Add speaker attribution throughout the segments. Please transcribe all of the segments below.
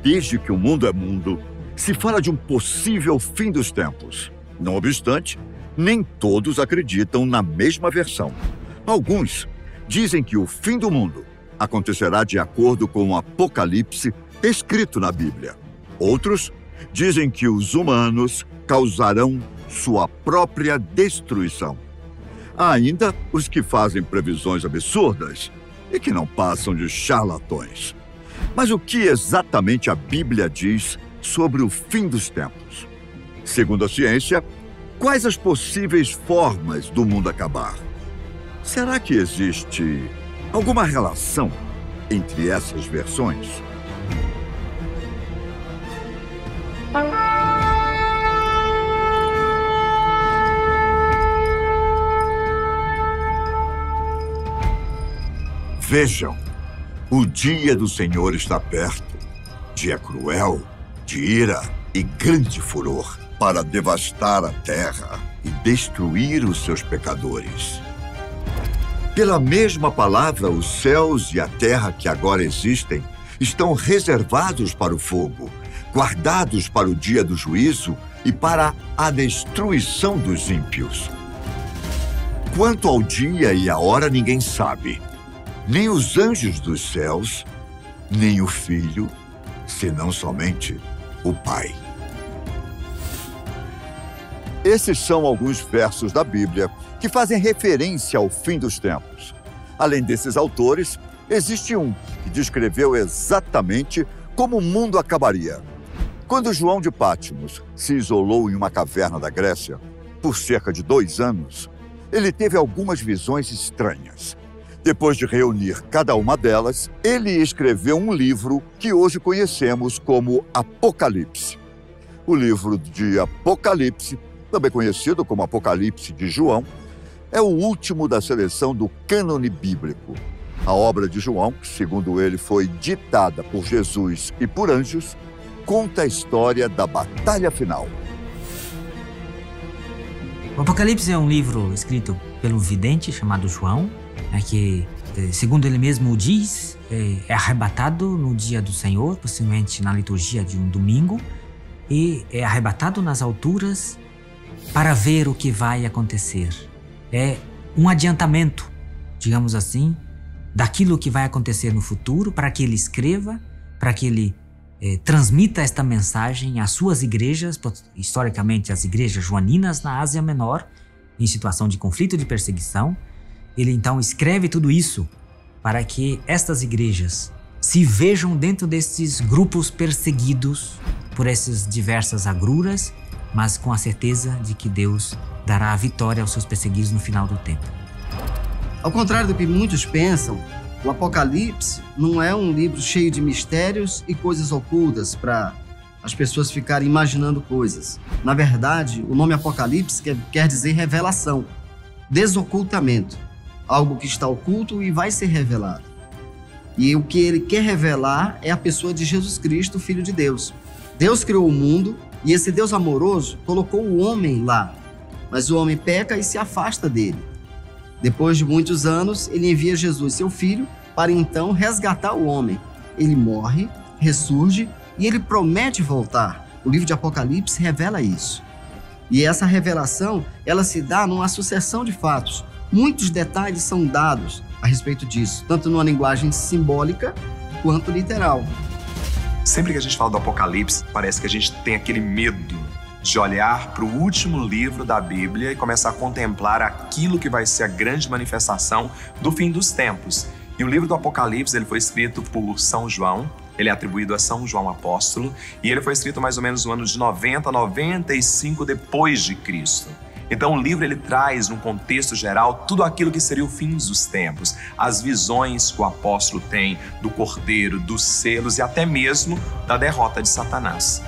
Speaker 1: desde que o mundo é mundo, se fala de um possível fim dos tempos. Não obstante, nem todos acreditam na mesma versão. Alguns dizem que o fim do mundo acontecerá de acordo com o Apocalipse escrito na Bíblia. Outros dizem que os humanos causarão sua própria destruição. Há ainda os que fazem previsões absurdas e que não passam de charlatões. Mas o que exatamente a Bíblia diz sobre o fim dos tempos? Segundo a ciência, quais as possíveis formas do mundo acabar? Será que existe alguma relação entre essas versões? Vejam, o dia do Senhor está perto. Dia cruel, de ira e grande furor, para devastar a terra e destruir os seus pecadores. Pela mesma palavra, os céus e a terra que agora existem estão reservados para o fogo, guardados para o dia do juízo e para a destruição dos ímpios. Quanto ao dia e a hora, ninguém sabe. Nem os anjos dos céus, nem o Filho, senão somente o Pai. Esses são alguns versos da Bíblia que fazem referência ao fim dos tempos. Além desses autores, existe um que descreveu exatamente como o mundo acabaria. Quando João de Pátmos se isolou em uma caverna da Grécia por cerca de 2 anos, ele teve algumas visões estranhas. Depois de reunir cada uma delas, ele escreveu um livro que hoje conhecemos como Apocalipse. O livro de Apocalipse, também conhecido como Apocalipse de João, é o último da seleção do cânone bíblico. A obra de João, que segundo ele foi ditada por Jesus e por anjos, conta a história da batalha final.
Speaker 2: O Apocalipse é um livro escrito pelo vidente chamado João, que, segundo ele mesmo diz, é arrebatado no dia do Senhor, possivelmente na liturgia de um domingo, e é arrebatado nas alturas para ver o que vai acontecer. É um adiantamento, digamos assim, daquilo que vai acontecer no futuro, para que ele escreva, para que ele transmita esta mensagem às suas igrejas, historicamente as igrejas joaninas na Ásia Menor, em situação de conflito e de perseguição. Ele então escreve tudo isso para que estas igrejas se vejam dentro desses grupos perseguidos por essas diversas agruras, mas com a certeza de que Deus dará a vitória aos seus perseguidos no final do tempo.
Speaker 3: Ao contrário do que muitos pensam, o Apocalipse não é um livro cheio de mistérios e coisas ocultas para as pessoas ficarem imaginando coisas. Na verdade, o nome Apocalipse quer dizer revelação, desocultamento. Algo que está oculto e vai ser revelado. E o que ele quer revelar é a pessoa de Jesus Cristo, Filho de Deus. Deus criou o mundo e esse Deus amoroso colocou o homem lá. Mas o homem peca e se afasta dele. Depois de muitos anos, ele envia Jesus, seu filho, para então resgatar o homem. Ele morre, ressurge e ele promete voltar. O livro de Apocalipse revela isso. E essa revelação, ela se dá numa sucessão de fatos. Muitos detalhes são dados a respeito disso, tanto numa linguagem simbólica quanto literal.
Speaker 4: Sempre que a gente fala do Apocalipse, parece que a gente tem aquele medo de olhar para o último livro da Bíblia e começar a contemplar aquilo que vai ser a grande manifestação do fim dos tempos. E o livro do Apocalipse ele foi escrito por São João, ele é atribuído a São João Apóstolo, e ele foi escrito mais ou menos no ano de 90, 95 depois de Cristo. Então o livro ele traz, num contexto geral, tudo aquilo que seria o fim dos tempos, as visões que o apóstolo tem do Cordeiro, dos selos e até mesmo da derrota de Satanás.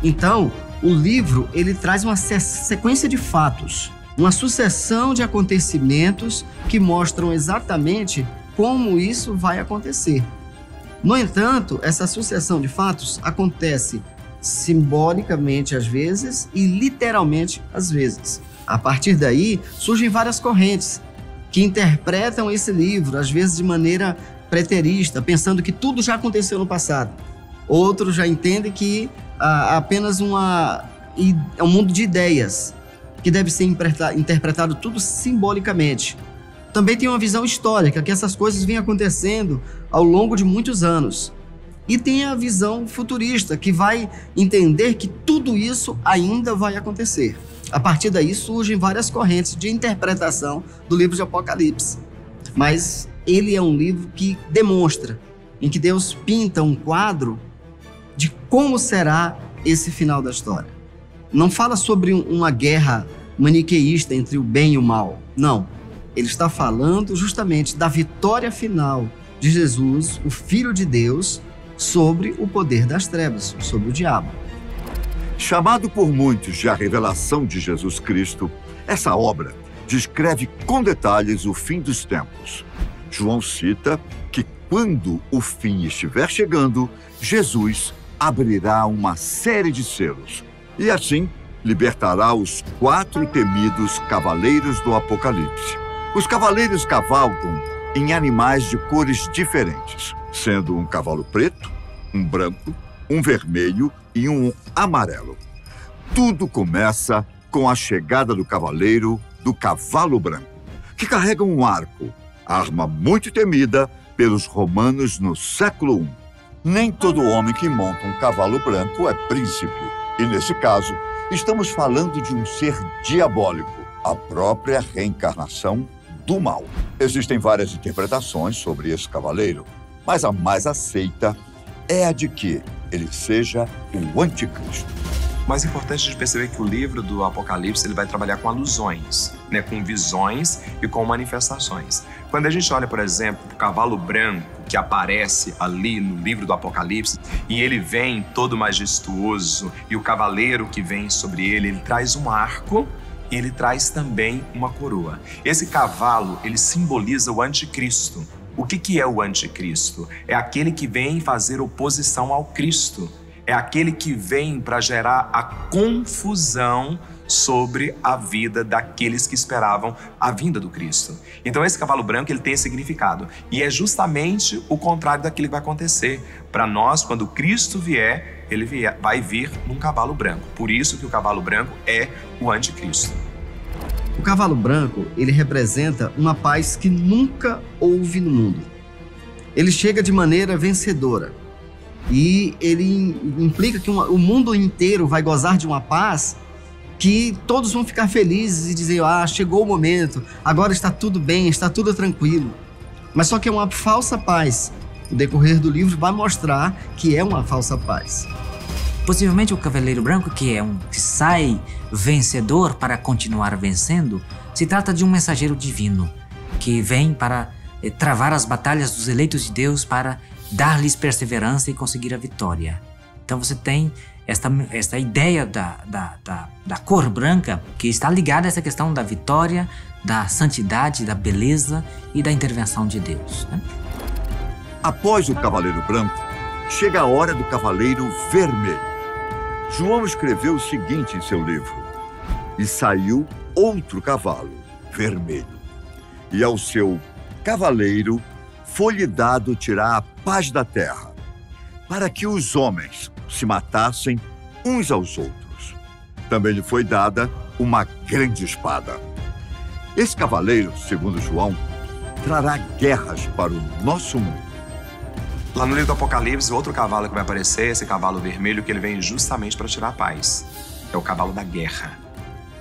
Speaker 3: Então, o livro ele traz uma sequência de fatos, uma sucessão de acontecimentos que mostram exatamente como isso vai acontecer. No entanto, essa sucessão de fatos acontece simbolicamente às vezes e literalmente às vezes. A partir daí, surgem várias correntes que interpretam esse livro, às vezes de maneira preterista, pensando que tudo já aconteceu no passado. Outros já entendem que apenas é um mundo de ideias, que deve ser interpretado tudo simbolicamente. Também tem uma visão histórica, que essas coisas vêm acontecendo ao longo de muitos anos. E tem a visão futurista, que vai entender que tudo isso ainda vai acontecer. A partir daí surgem várias correntes de interpretação do livro de Apocalipse. Mas ele é um livro que demonstra, em que Deus pinta um quadro de como será esse final da história. Não fala sobre uma guerra maniqueísta entre o bem e o mal. Não. Ele está falando justamente da vitória final de Jesus, o Filho de Deus, sobre o poder das trevas, sobre o diabo.
Speaker 1: Chamado por muitos de a revelação de Jesus Cristo, essa obra descreve com detalhes o fim dos tempos. João cita que quando o fim estiver chegando, Jesus abrirá uma série de selos e assim libertará os 4 temidos cavaleiros do Apocalipse. Os cavaleiros cavalgam em animais de cores diferentes, sendo um cavalo preto, um branco, um vermelho e um amarelo. Tudo começa com a chegada do cavaleiro do cavalo branco, que carrega um arco, arma muito temida pelos romanos no século I. Nem todo homem que monta um cavalo branco é príncipe, e nesse caso, estamos falando de um ser diabólico, a própria reencarnação do mal. Existem várias interpretações sobre esse cavaleiro, mas a mais aceita é a de que ele seja o anticristo.
Speaker 4: O mais importante de perceber que o livro do Apocalipse ele vai trabalhar com alusões, né, com visões e com manifestações. Quando a gente olha, por exemplo, o cavalo branco que aparece ali no livro do Apocalipse e ele vem todo majestuoso e o cavaleiro que vem sobre ele traz um arco e ele traz também uma coroa. Esse cavalo, ele simboliza o anticristo. O que é o anticristo? É aquele que vem fazer oposição ao Cristo. É aquele que vem para gerar a confusão sobre a vida daqueles que esperavam a vinda do Cristo. Então esse cavalo branco ele tem esse significado. E é justamente o contrário daquilo que vai acontecer. Para nós, quando Cristo vier, vai vir num cavalo branco. Por isso que o cavalo branco é o anticristo.
Speaker 3: O cavalo branco, ele representa uma paz que nunca houve no mundo. Ele chega de maneira vencedora. E ele implica que o mundo inteiro vai gozar de uma paz que todos vão ficar felizes e dizer, chegou o momento, agora está tudo bem, está tudo tranquilo. Mas só que é uma falsa paz. O decorrer do livro vai mostrar que é uma falsa paz.
Speaker 2: Possivelmente o Cavaleiro Branco, que sai vencedor para continuar vencendo, se trata de um mensageiro divino que vem para travar as batalhas dos eleitos de Deus para dar-lhes perseverança e conseguir a vitória. Então você tem esta ideia da cor branca que está ligada a essa questão da vitória, da santidade, da beleza e da intervenção de Deus, né?
Speaker 1: Após o Cavaleiro Branco, chega a hora do Cavaleiro Vermelho. João escreveu o seguinte em seu livro: e saiu outro cavalo, vermelho, e ao seu cavaleiro foi-lhe dado tirar a paz da terra, para que os homens se matassem uns aos outros. Também lhe foi dada uma grande espada. Esse cavaleiro, segundo João, trará guerras para o nosso mundo.
Speaker 4: Lá no livro do Apocalipse, outro cavalo que vai aparecer, esse cavalo vermelho, que ele vem justamente para tirar a paz. É o cavalo da guerra.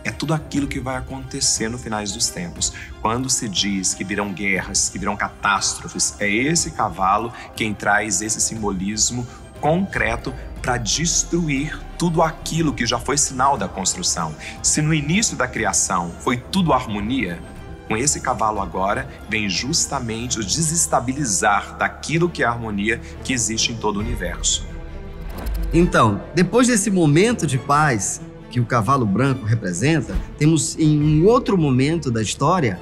Speaker 4: É tudo aquilo que vai acontecer no finais dos tempos. Quando se diz que virão guerras, que virão catástrofes, é esse cavalo quem traz esse simbolismo concreto para destruir tudo aquilo que já foi sinal da construção. Se no início da criação foi tudo harmonia, com esse cavalo agora vem justamente o desestabilizar daquilo que é a harmonia que existe em todo o universo.
Speaker 3: Então, depois desse momento de paz que o cavalo branco representa, temos em um outro momento da história,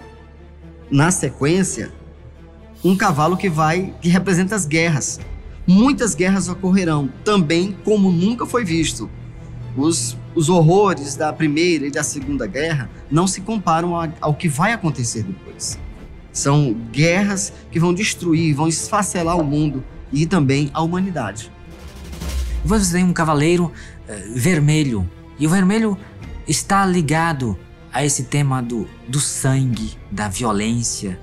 Speaker 3: na sequência, um cavalo que representa as guerras. Muitas guerras ocorrerão, também como nunca foi visto. Os horrores da Primeira e da Segunda Guerra não se comparam ao que vai acontecer depois. São guerras que vão destruir, vão esfacelar o mundo e também a humanidade.
Speaker 2: Depois você tem um cavaleiro vermelho. E o vermelho está ligado a esse tema do sangue, da violência,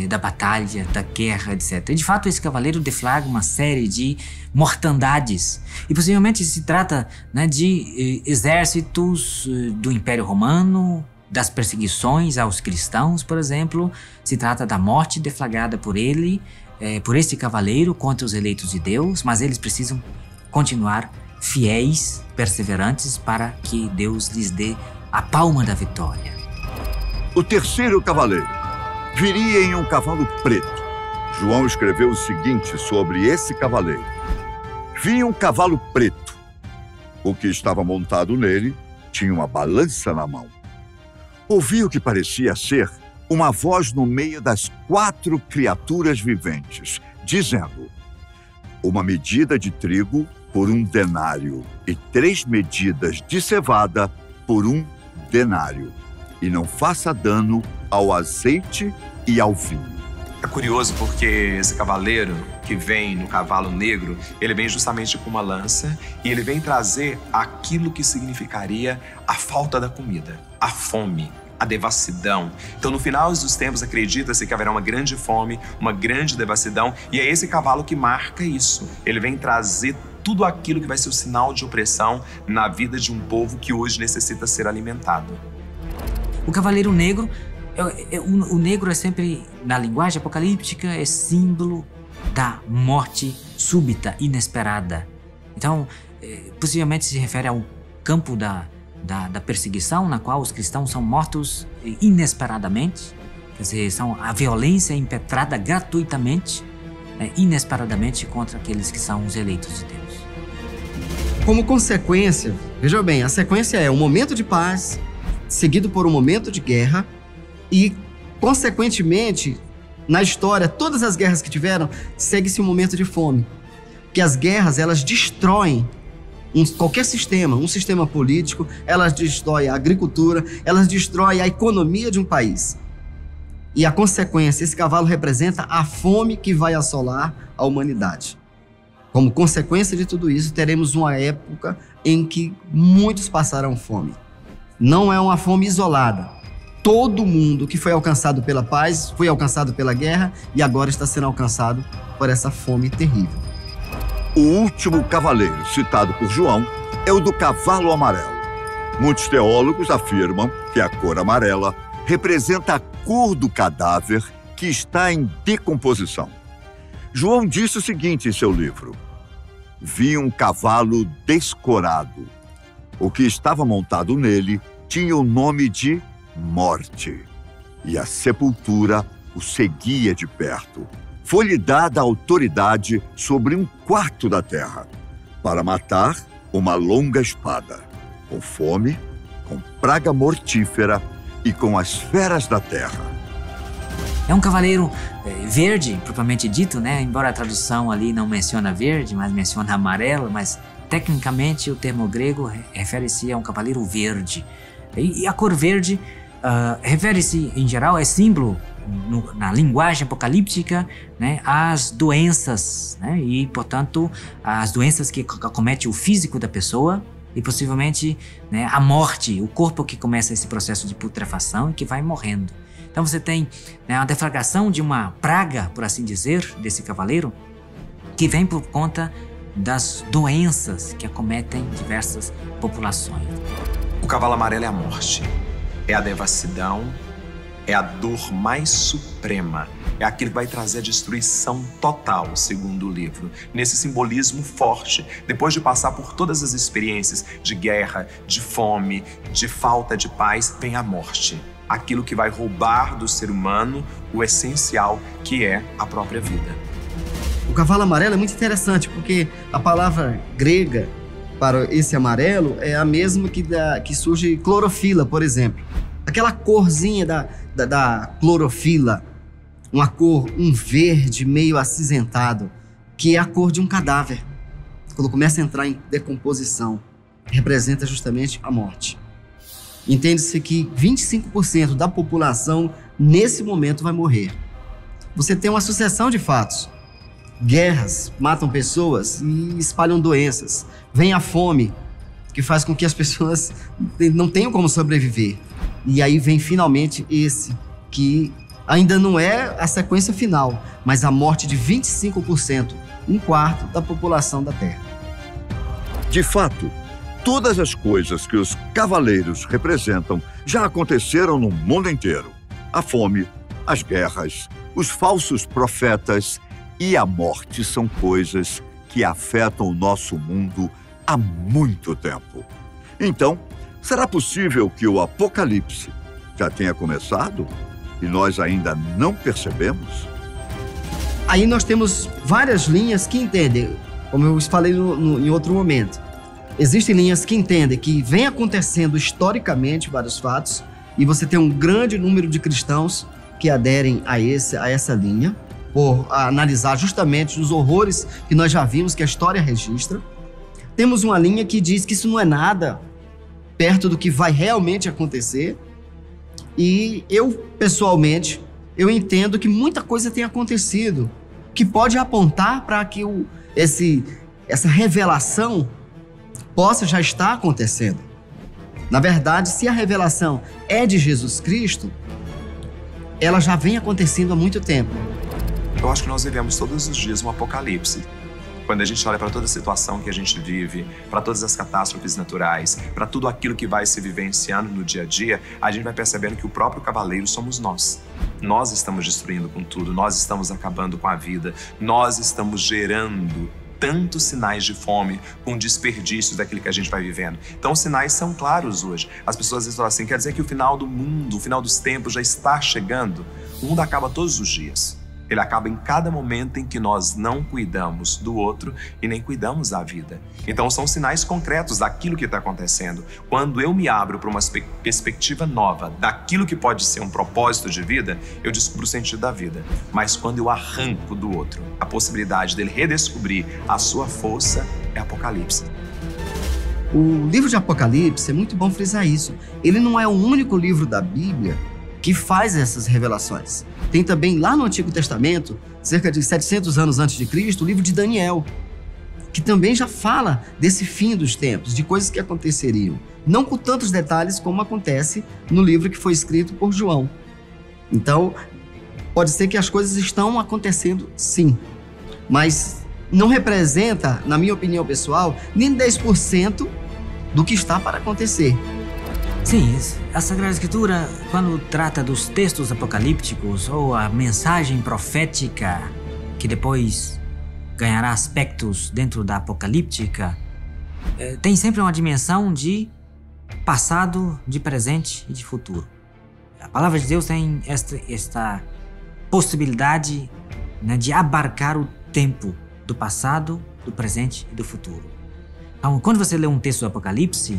Speaker 2: da batalha, da guerra, etc. E de fato esse cavaleiro deflagra uma série de mortandades. E possivelmente se trata, né, de exércitos do Império Romano, das perseguições aos cristãos, por exemplo. Se trata da morte deflagrada por ele, por este cavaleiro contra os eleitos de Deus, mas eles precisam continuar fiéis, perseverantes, para que Deus lhes dê a palma da vitória.
Speaker 1: O terceiro cavaleiro viria em um cavalo preto. João escreveu o seguinte sobre esse cavaleiro: vinha um cavalo preto. O que estava montado nele tinha uma balança na mão. Ouvi o que parecia ser uma voz no meio das 4 criaturas viventes, dizendo: uma medida de trigo por 1 denário e 3 medidas de cevada por 1 denário. E não faça dano ao azeite e ao vinho.
Speaker 4: É curioso porque esse cavaleiro que vem no cavalo negro, ele vem justamente com uma lança e ele vem trazer aquilo que significaria a falta da comida, a fome, a devassidão. Então, no final dos tempos, acredita-se que haverá uma grande fome, uma grande devassidão, e é esse cavalo que marca isso. Ele vem trazer tudo aquilo que vai ser o sinal de opressão na vida de um povo que hoje necessita ser alimentado.
Speaker 2: O cavaleiro negro, o negro é sempre, na linguagem apocalíptica, é símbolo da morte súbita, inesperada. Então, possivelmente se refere ao campo da perseguição, na qual os cristãos são mortos inesperadamente. Quer dizer, a violência impetrada gratuitamente, inesperadamente, contra aqueles que são os eleitos de Deus.
Speaker 3: Como consequência, veja bem, a sequência é um momento de paz, seguido por um momento de guerra, e, consequentemente, na história, todas as guerras que tiveram, segue-se um momento de fome. Porque as guerras, elas destroem qualquer sistema, um sistema político, elas destroem a agricultura, elas destroem a economia de um país. E a consequência, esse cavalo representa a fome que vai assolar a humanidade. Como consequência de tudo isso, teremos uma época em que muitos passarão fome. Não é uma fome isolada. Todo mundo que foi alcançado pela paz, foi alcançado pela guerra e agora está sendo alcançado por essa fome terrível.
Speaker 1: O último cavaleiro citado por João é o do cavalo amarelo. Muitos teólogos afirmam que a cor amarela representa a cor do cadáver que está em decomposição. João disse o seguinte em seu livro: vi um cavalo descorado. O que estava montado nele tinha o nome de Morte, e a sepultura o seguia de perto. Foi-lhe dada a autoridade sobre 1/4 da terra, para matar uma longa espada, com fome, com praga mortífera e com as feras da terra.
Speaker 2: É um cavaleiro verde, propriamente dito, né? Embora a tradução ali não menciona verde, mas menciona amarelo, mas tecnicamente o termo grego refere-se a um cavaleiro verde. E a cor verde refere-se, em geral, é símbolo, na linguagem apocalíptica, né, às doenças, né? E, portanto, as doenças que acometem o físico da pessoa e, possivelmente, né, a morte, o corpo que começa esse processo de putrefação e que vai morrendo. Então você tem, né, a deflagração de uma praga, por assim dizer, desse cavaleiro, que vem por conta das doenças que acometem diversas populações.
Speaker 4: O cavalo amarelo é a morte, é a devassidão, é a dor mais suprema, é aquilo que vai trazer a destruição total, segundo o livro. Nesse simbolismo forte, depois de passar por todas as experiências de guerra, de fome, de falta de paz, vem a morte. Aquilo que vai roubar do ser humano o essencial, que é a própria vida.
Speaker 3: O cavalo amarelo é muito interessante, porque a palavra grega para esse amarelo é a mesma que surge clorofila, por exemplo. Aquela corzinha da clorofila, uma cor, um verde meio acinzentado, que é a cor de um cadáver. Quando começa a entrar em decomposição, representa justamente a morte. Entende-se que 25% da população, nesse momento, vai morrer. Você tem uma sucessão de fatos. guerras matam pessoas e espalham doenças. Vem a fome, que faz com que as pessoas não tenham como sobreviver. E aí vem finalmente esse, que ainda não é a sequência final, mas a morte de 25%, 1/4 da população da Terra.
Speaker 1: De fato, todas as coisas que os cavaleiros representam já aconteceram no mundo inteiro. A fome, as guerras, os falsos profetas e a morte são coisas que afetam o nosso mundo há muito tempo. Então, será possível que o Apocalipse já tenha começado e nós ainda não percebemos?
Speaker 3: Aí nós temos várias linhas que entendem, como eu falei em outro momento. Existem linhas que entendem que vem acontecendo historicamente vários fatos e você tem um grande número de cristãos que aderem a essa linha, por analisar justamente os horrores que nós já vimos que a história registra. Temos uma linha que diz que isso não é nada perto do que vai realmente acontecer. E eu, pessoalmente, eu entendo que muita coisa tem acontecido, que pode apontar para que essa revelação possa já estar acontecendo. Na verdade, se a revelação é de Jesus Cristo, ela já vem acontecendo há muito tempo.
Speaker 4: Eu acho que nós vivemos todos os dias um apocalipse. Quando a gente olha para toda a situação que a gente vive, para todas as catástrofes naturais, para tudo aquilo que vai se vivenciando no dia a dia, a gente vai percebendo que o próprio cavaleiro somos nós. Nós estamos destruindo com tudo, nós estamos acabando com a vida, nós estamos gerando tantos sinais de fome, com desperdícios daquilo que a gente vai vivendo. Então os sinais são claros hoje. As pessoas às vezes falam assim, quer dizer que o final do mundo, o final dos tempos já está chegando? O mundo acaba todos os dias. Ele acaba em cada momento em que nós não cuidamos do outro e nem cuidamos da vida. Então são sinais concretos daquilo que está acontecendo. Quando eu me abro para uma perspectiva nova daquilo que pode ser um propósito de vida, eu descubro o sentido da vida. Mas quando eu arranco do outro a possibilidade dele redescobrir a sua força, é Apocalipse.
Speaker 3: O livro de Apocalipse, é muito bom frisar isso, ele não é o único livro da Bíblia que faz essas revelações. Tem também lá no Antigo Testamento, cerca de 700 anos antes de Cristo, o livro de Daniel, que também já fala desse fim dos tempos, de coisas que aconteceriam. Não com tantos detalhes como acontece no livro que foi escrito por João. Então, pode ser que as coisas estão acontecendo sim, mas não representa, na minha opinião pessoal, nem 10% do que está para acontecer.
Speaker 2: Sim, a Sagrada Escritura, quando trata dos textos apocalípticos ou a mensagem profética que depois ganhará aspectos dentro da apocalíptica, tem sempre uma dimensão de passado, de presente e de futuro. A palavra de Deus tem esta possibilidade, né, de abarcar o tempo do passado, do presente e do futuro. Então, quando você lê um texto do Apocalipse,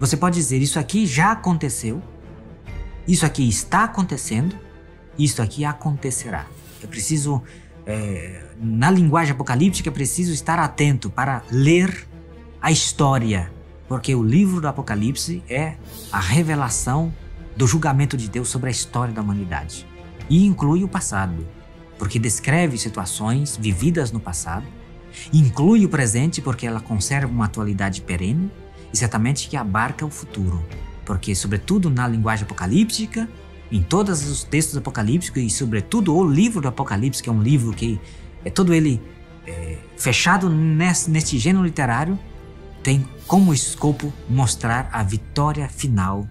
Speaker 2: você pode dizer, isso aqui já aconteceu, isso aqui está acontecendo, isso aqui acontecerá. Eu preciso, na linguagem apocalíptica, preciso estar atento para ler a história, porque o livro do Apocalipse é a revelação do julgamento de Deus sobre a história da humanidade. E inclui o passado, porque descreve situações vividas no passado, inclui o presente porque ela conserva uma atualidade perene, e certamente que abarca o futuro, porque sobretudo na linguagem apocalíptica, em todos os textos apocalípticos e sobretudo o livro do Apocalipse, que é um livro que é todo ele fechado neste gênero literário, tem como escopo mostrar a vitória final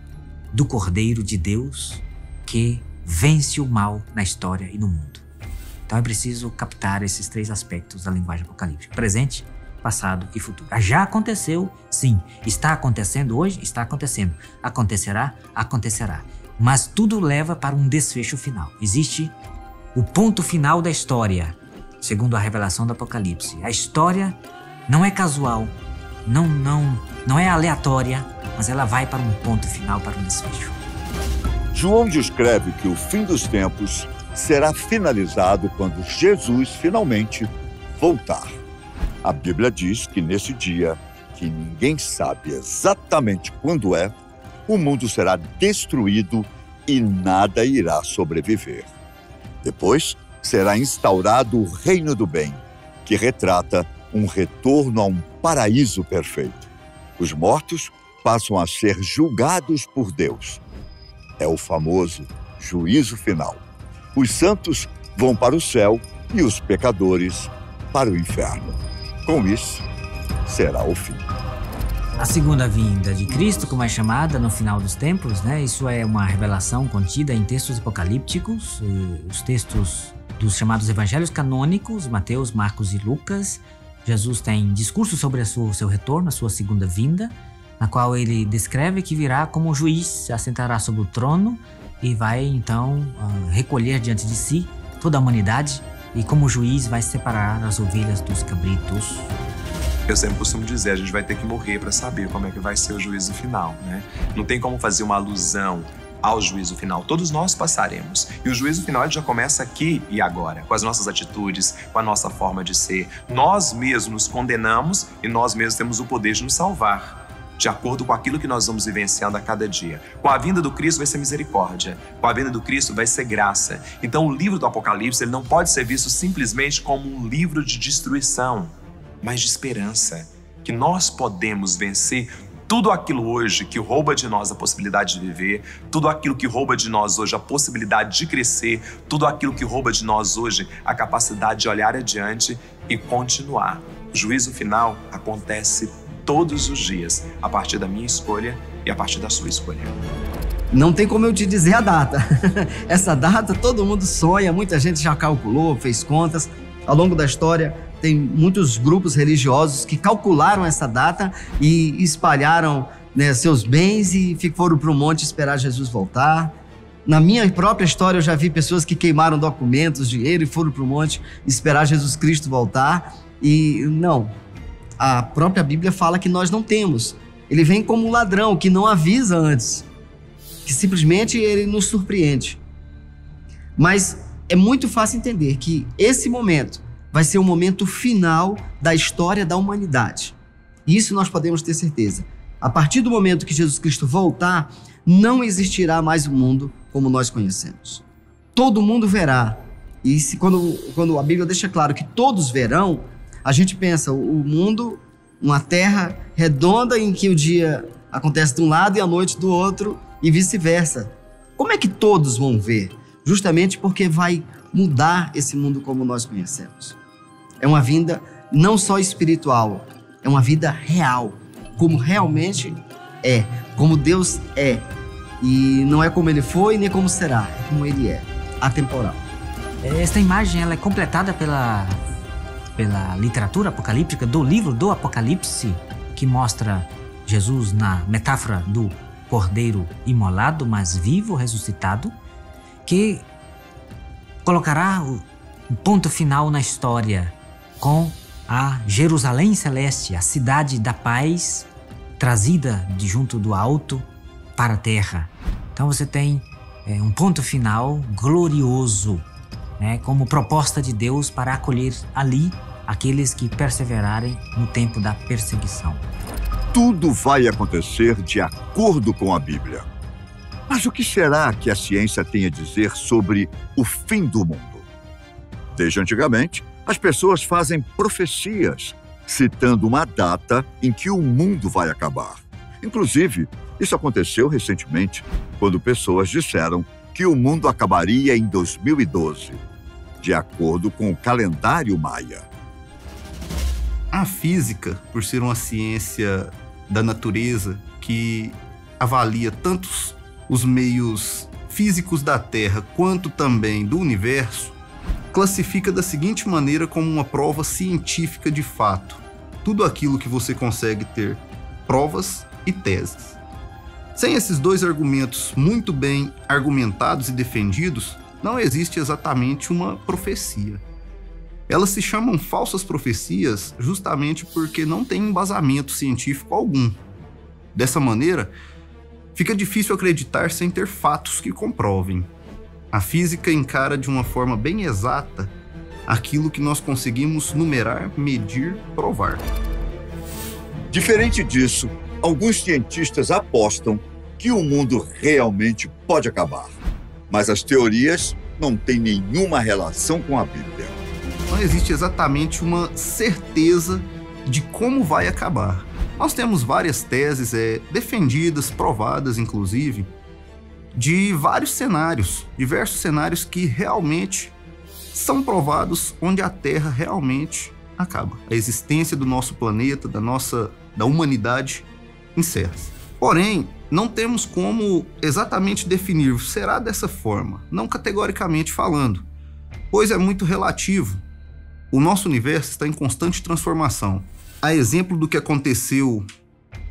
Speaker 2: do Cordeiro de Deus que vence o mal na história e no mundo. Então é preciso captar esses três aspectos da linguagem apocalíptica: presente, passado e futuro. Já aconteceu, sim. Está acontecendo hoje? Está acontecendo. Acontecerá? Acontecerá. Mas tudo leva para um desfecho final. Existe o ponto final da história, segundo a revelação do Apocalipse. A história não é casual, não é aleatória, mas ela vai para um ponto final, para um desfecho.
Speaker 1: João descreve que o fim dos tempos será finalizado quando Jesus finalmente voltar. A Bíblia diz que nesse dia, que ninguém sabe exatamente quando é, o mundo será destruído e nada irá sobreviver. Depois, será instaurado o reino do bem, que retrata um retorno a um paraíso perfeito. Os mortos passam a ser julgados por Deus. É o famoso juízo final. Os santos vão para o céu e os pecadores para o inferno. Com isso, será o fim.
Speaker 2: A segunda vinda de Cristo, como é chamada no final dos tempos, isso é uma revelação contida em textos apocalípticos, os textos dos chamados evangelhos canônicos, Mateus, Marcos e Lucas. Jesus tem discurso sobre o seu retorno, a sua segunda vinda, na qual ele descreve que virá como juiz, se assentará sobre o trono e vai então recolher diante de si toda a humanidade e como juiz vai separar as ovelhas dos cabritos.
Speaker 4: Eu sempre costumo dizer, a gente vai ter que morrer para saber como é que vai ser o juízo final, né? Não tem como fazer uma alusão ao juízo final. Todos nós passaremos. E o juízo final já começa aqui e agora, com as nossas atitudes, com a nossa forma de ser. Nós mesmos nos condenamos e nós mesmos temos o poder de nos salvar, de acordo com aquilo que nós vamos vivenciando a cada dia. Com a vinda do Cristo vai ser misericórdia. Com a vinda do Cristo vai ser graça. Então o livro do Apocalipse ele não pode ser visto simplesmente como um livro de destruição, mas de esperança, que nós podemos vencer tudo aquilo hoje que rouba de nós a possibilidade de viver, tudo aquilo que rouba de nós hoje a possibilidade de crescer, tudo aquilo que rouba de nós hoje a capacidade de olhar adiante e continuar. O juízo final acontece todos os dias, a partir da minha escolha e a partir da sua escolha.
Speaker 3: Não tem como eu te dizer a data. Essa data todo mundo sonha, muita gente já calculou, fez contas. Ao longo da história, tem muitos grupos religiosos que calcularam essa data e espalharam seus bens e foram para o monte esperar Jesus voltar. Na minha própria história, eu já vi pessoas que queimaram documentos, dinheiro e foram para o monte esperar Jesus Cristo voltar. E não, a própria Bíblia fala que nós não temos. Ele vem como um ladrão que não avisa antes, que simplesmente ele nos surpreende. Mas é muito fácil entender que esse momento vai ser o momento final da história da humanidade. Isso nós podemos ter certeza. A partir do momento que Jesus Cristo voltar, não existirá mais o mundo como nós conhecemos. Todo mundo verá. E quando a Bíblia deixa claro que todos verão, a gente pensa o mundo, uma terra redonda em que o dia acontece de um lado e a noite do outro e vice-versa. Como é que todos vão ver? Justamente porque vai mudar esse mundo como nós conhecemos. É uma vinda não só espiritual, é uma vida real, como realmente é, como Deus é. E não é como ele foi, nem como será, é como ele é, atemporal.
Speaker 2: Esta imagem ela é completada pela literatura apocalíptica do livro do Apocalipse, que mostra Jesus na metáfora do cordeiro imolado, mas vivo, ressuscitado, que colocará o ponto final na história com a Jerusalém Celeste, a cidade da paz, trazida de junto do alto para a terra. Então você tem um ponto final glorioso, como proposta de Deus para acolher ali aqueles que perseverarem no tempo da perseguição.
Speaker 1: Tudo vai acontecer de acordo com a Bíblia. Mas o que será que a ciência tem a dizer sobre o fim do mundo? Desde antigamente, as pessoas fazem profecias, citando uma data em que o mundo vai acabar. Inclusive, isso aconteceu recentemente, quando pessoas disseram que o mundo acabaria em 2012, de acordo com o calendário maia.
Speaker 5: A física, por ser uma ciência da natureza que avalia tanto os meios físicos da Terra quanto também do universo, classifica da seguinte maneira como uma prova científica de fato. Tudo aquilo que você consegue ter provas e teses. Sem esses dois argumentos muito bem argumentados e defendidos, não existe exatamente uma profecia. Elas se chamam falsas profecias justamente porque não tem embasamento científico algum. Dessa maneira, fica difícil acreditar sem ter fatos que comprovem. A física encara de uma forma bem exata aquilo que nós conseguimos numerar, medir, provar.
Speaker 1: Diferente disso, alguns cientistas apostam que o mundo realmente pode acabar. Mas as teorias não têm nenhuma relação com a Bíblia.
Speaker 5: não existe exatamente uma certeza de como vai acabar. Nós temos várias teses defendidas, provadas inclusive, de vários cenários, diversos cenários que realmente são provados onde a Terra realmente acaba. A existência do nosso planeta, da humanidade, encerra-se. Porém, não temos como exatamente definir, será dessa forma, não categoricamente falando, pois é muito relativo. O nosso universo está em constante transformação. A exemplo do que aconteceu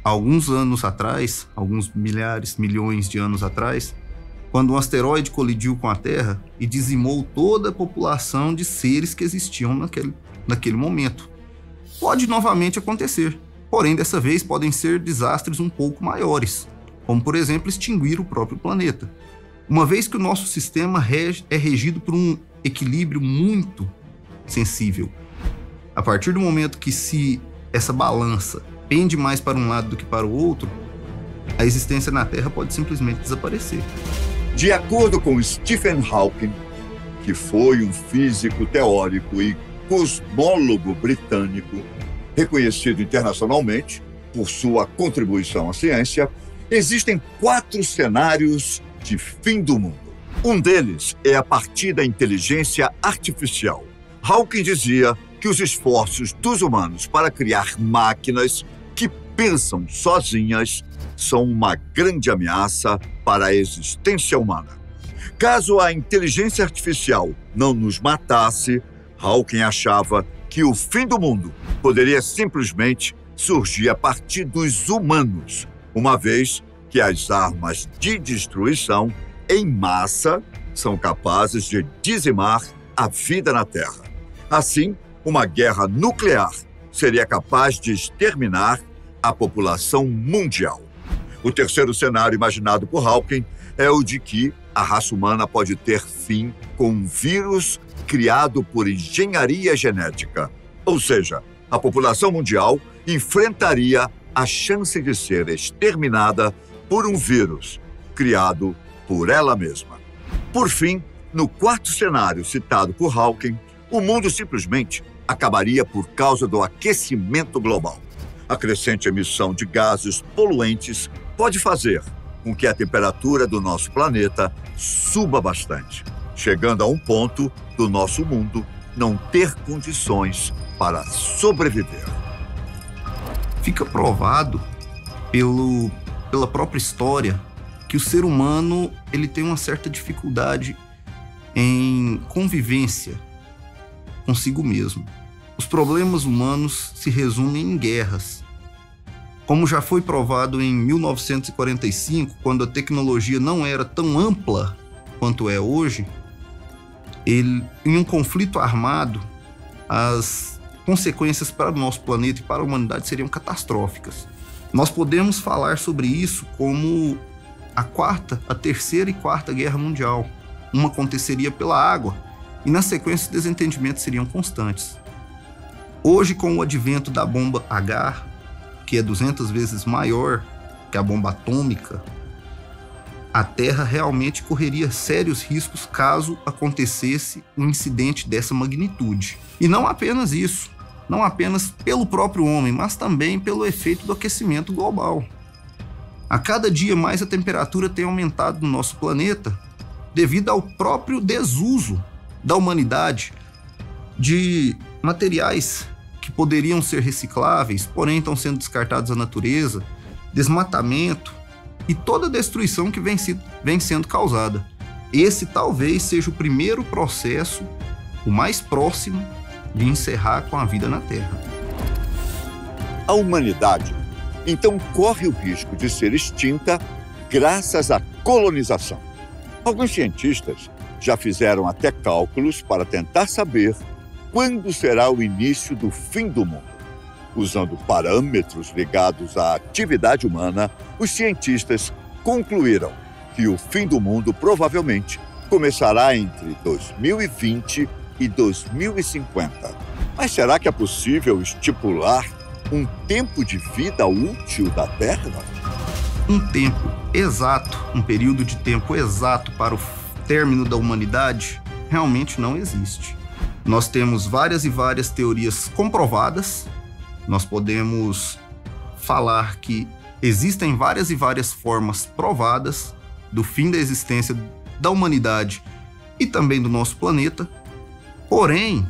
Speaker 5: há alguns anos atrás, alguns milhares, milhões de anos atrás, quando um asteroide colidiu com a Terra e dizimou toda a população de seres que existiam naquele momento. Pode novamente acontecer, porém dessa vez podem ser desastres um pouco maiores, como por exemplo extinguir o próprio planeta. Uma vez que o nosso sistema é regido por um equilíbrio muito sensível. A partir do momento que se essa balança pende mais para um lado do que para o outro, a existência na Terra pode simplesmente desaparecer.
Speaker 1: De acordo com Stephen Hawking, que foi um físico teórico e cosmólogo britânico, reconhecido internacionalmente por sua contribuição à ciência, existem 4 cenários de fim do mundo. Um deles é a partir da inteligência artificial. Hawking dizia que os esforços dos humanos para criar máquinas que pensam sozinhas são uma grande ameaça para a existência humana. Caso a inteligência artificial não nos matasse, Hawking achava que o fim do mundo poderia simplesmente surgir a partir dos humanos, uma vez que as armas de destruição em massa são capazes de dizimar a vida na Terra. Assim, uma guerra nuclear seria capaz de exterminar a população mundial. O terceiro cenário imaginado por Hawking é o de que a raça humana pode ter fim com um vírus criado por engenharia genética. Ou seja, a população mundial enfrentaria a chance de ser exterminada por um vírus criado por ela mesma. Por fim, no quarto cenário citado por Hawking, o mundo simplesmente acabaria por causa do aquecimento global. A crescente emissão de gases poluentes pode fazer com que a temperatura do nosso planeta suba bastante, chegando a um ponto do nosso mundo não ter condições para sobreviver.
Speaker 5: Fica provado pela própria história que o ser humano ele tem uma certa dificuldade em convivência consigo mesmo. Os problemas humanos se resumem em guerras. Como já foi provado em 1945, quando a tecnologia não era tão ampla quanto é hoje, em um conflito armado, as consequências para o nosso planeta e para a humanidade seriam catastróficas. Nós podemos falar sobre isso como a terceira e quarta guerra mundial. Uma aconteceria pela água e, na sequência, os desentendimentos seriam constantes. Hoje, com o advento da bomba H, que é 200 vezes maior que a bomba atômica, a Terra realmente correria sérios riscos caso acontecesse um incidente dessa magnitude. E não apenas isso, não apenas pelo próprio homem, mas também pelo efeito do aquecimento global. A cada dia mais a temperatura tem aumentado no nosso planeta devido ao próprio desuso da humanidade de materiais que poderiam ser recicláveis, porém estão sendo descartados à natureza, desmatamento e toda a destruição que vem sendo causada. Esse talvez seja o primeiro processo, o mais próximo, de encerrar com a vida na Terra.
Speaker 1: A humanidade, então, corre o risco de ser extinta graças à colonização. Alguns cientistas já fizeram até cálculos para tentar saber quando será o início do fim do mundo. Usando parâmetros ligados à atividade humana, os cientistas concluíram que o fim do mundo provavelmente começará entre 2020 e 2050. Mas será que é possível estipular um tempo de vida útil da Terra?
Speaker 5: Um tempo exato, um período de tempo exato para o término da humanidade realmente não existe. Nós temos várias e várias teorias comprovadas. Nós podemos falar que existem várias e várias formas provadas do fim da existência da humanidade e também do nosso planeta. Porém,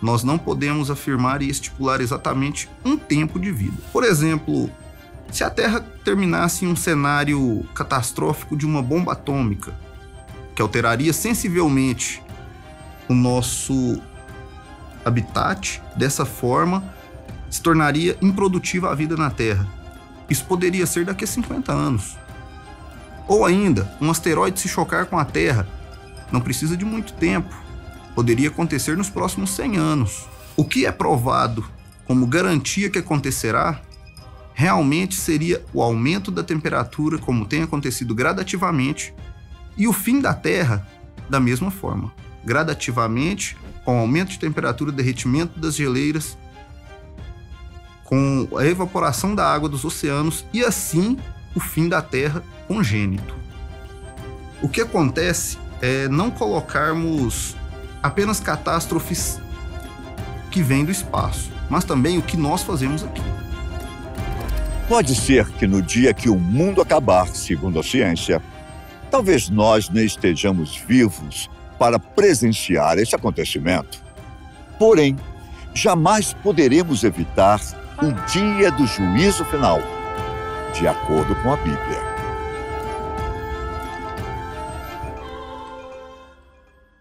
Speaker 5: nós não podemos afirmar e estipular exatamente um tempo de vida. Por exemplo, se a Terra terminasse em um cenário catastrófico de uma bomba atômica, que alteraria sensivelmente o nosso habitat, dessa forma se tornaria improdutiva a vida na Terra. Isso poderia ser daqui a 50 anos. Ou ainda, um asteroide se chocar com a Terra. Não precisa de muito tempo. Poderia acontecer nos próximos 100 anos. O que é provado como garantia que acontecerá realmente seria o aumento da temperatura, como tem acontecido gradativamente, e o fim da Terra da mesma forma. Gradativamente, com aumento de temperatura, derretimento das geleiras, com a evaporação da água dos oceanos e assim o fim da Terra congênito. O que acontece é não colocarmos apenas catástrofes que vêm do espaço, mas também o que nós fazemos aqui.
Speaker 1: Pode ser que no dia que o mundo acabar, segundo a ciência, talvez nós nem estejamos vivos para presenciar esse acontecimento. Porém, jamais poderemos evitar o dia do juízo final, de acordo com a Bíblia.